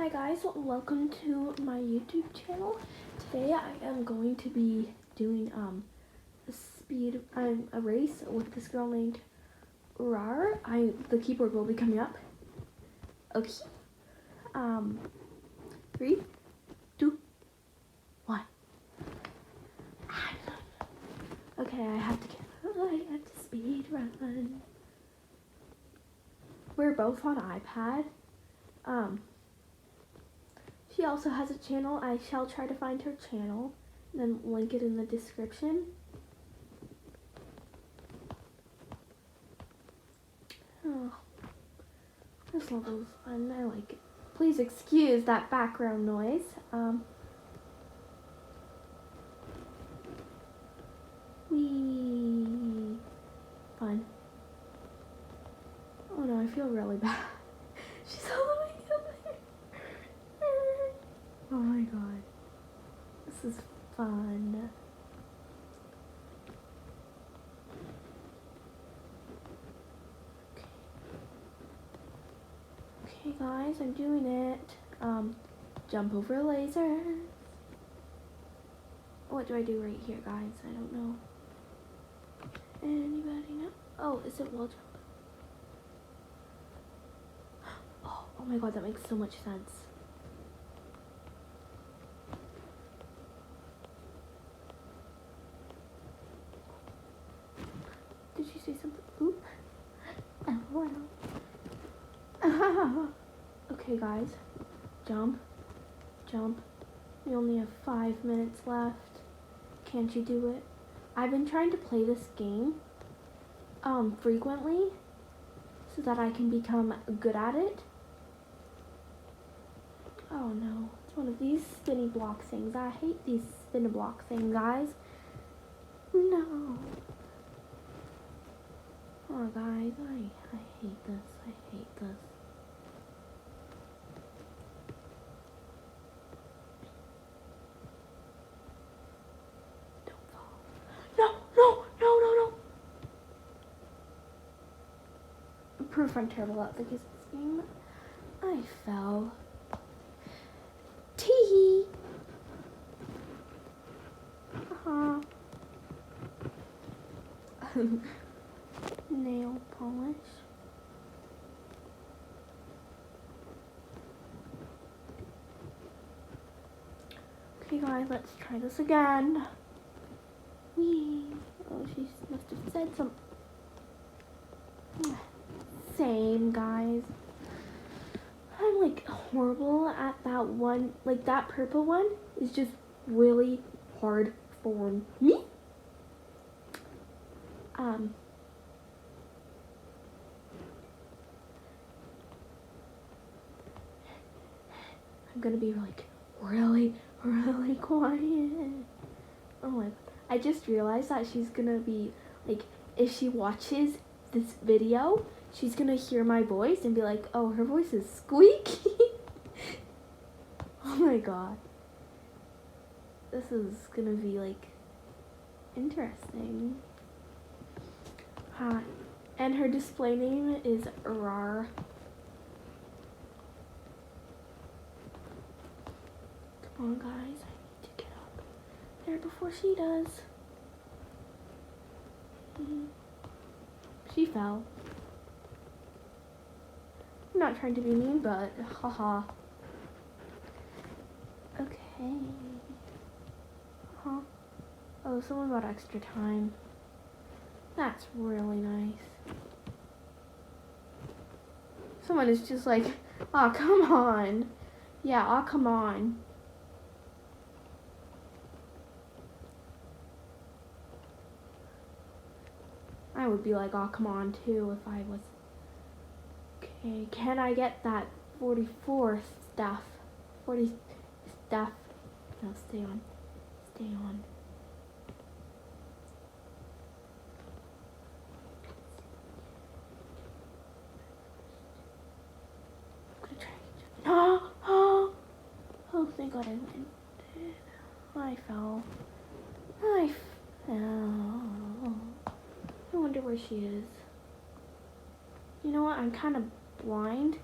Hi guys, welcome to my YouTube channel. Today I am going to be doing a race with this girl named Rar. The keyboard will be coming up. Okay. 3, 2, 1. Okay, I have to speed run. We're both on iPad. She also has a channel. I shall try to find her channel and then link it in the description. Oh, this level's fun. I like it. Please excuse that background noise. Wee. Fun. Oh no, I feel really bad. She's all the way up there. Oh my god. This is fun. Okay guys, I'm doing it. Jump over lasers. What do I do right here, guys? I don't know. Anybody know? Oh, is it wall jump? Oh my god, that makes so much sense. Did she say something? Oop. Oh, okay, guys. Jump. Jump. We only have 5 minutes left. Can't you do it? I've been trying to play this game frequently so that I can become good at it. Oh no, it's one of these spinny block things. I hate these spinny block things, guys. No. Oh guys, I hate this. I hate this. Don't fall. No. Proof I'm terrible at the this game. I fell. Tee. Nail polish. Okay guys, let's try this again. Whee. Oh, she must have said something. Same, guys. I'm like horrible at that one. Like that purple one is just really hard for me. I'm gonna be like really quiet. Oh my god. I just realized that she's gonna be like, if she watches this video, she's gonna hear my voice and be like, oh, her voice is squeaky. Oh my god. This is gonna be like interesting. Hi. And her display name is Rar. Come on guys, I need to get up there before she does. She fell. I'm not trying to be mean, but haha. Okay. Oh, someone got extra time. That's really nice. Someone is just like, oh, come on. Yeah, oh, come on. I would be like, oh, come on, too, if I was. Okay, can I get that 44 stuff? 40 stuff. No, stay on. Stay on. Oh, thank God I landed. I fell. I wonder where she is. You know what? I'm kind of blind.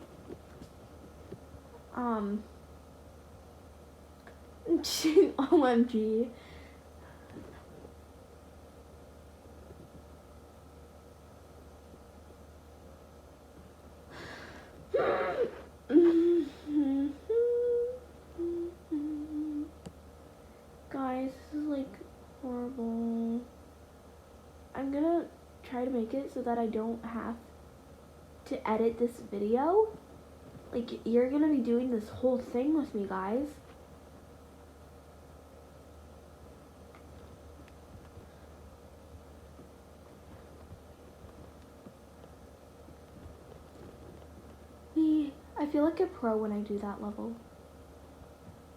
OMG. Guys, this is like horrible. I'm gonna try to make it so that I don't have to edit this video. Like, you're gonna be doing this whole thing with me, guys. I feel like a pro when I do that level.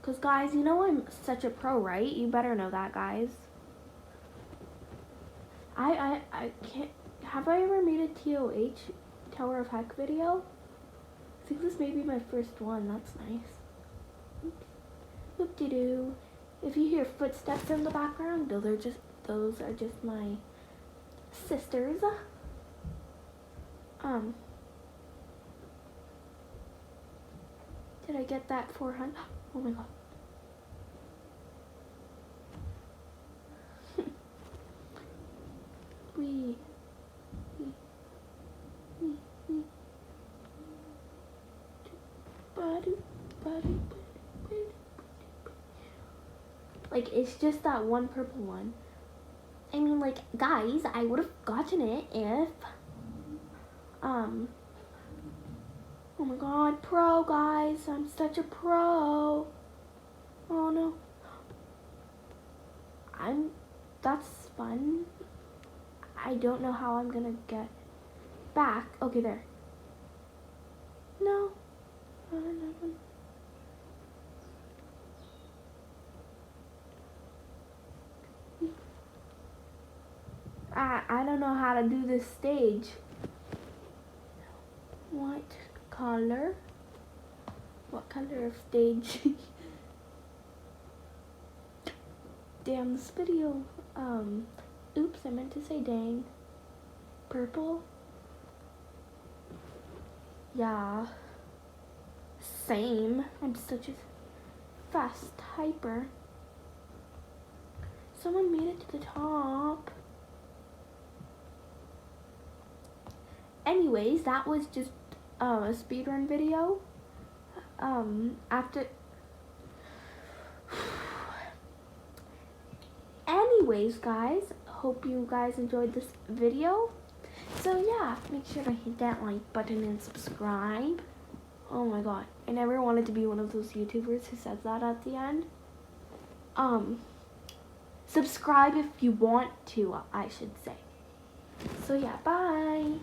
Because, guys, you know I'm such a pro, right? You better know that, guys. I can't... Have I ever made a TOH, Tower of Heck video? I think this may be my first one. That's nice. Oops. Whoop-de-doo. If you hear footsteps in the background, those are just my sisters. Did I get that 400? Oh my god. Like, it's just that one purple one. I mean, like, guys, I would have gotten it if, oh my god, pro, guys, I'm such a pro. Oh no. That's fun. I don't know how I'm gonna get back. Okay, there. No. I don't know how to do this stage. What color? What color of stage? Damn, this video, oops, I meant to say dang. Purple? Yeah. Same. I'm such a fast typer. Someone made it to the top. Anyways, that was just a speedrun video. Anyways, guys, hope you guys enjoyed this video. So yeah, make sure to hit that like button and subscribe. Oh my god, I never wanted to be one of those YouTubers who says that at the end. Subscribe if you want to, I should say. So yeah, bye.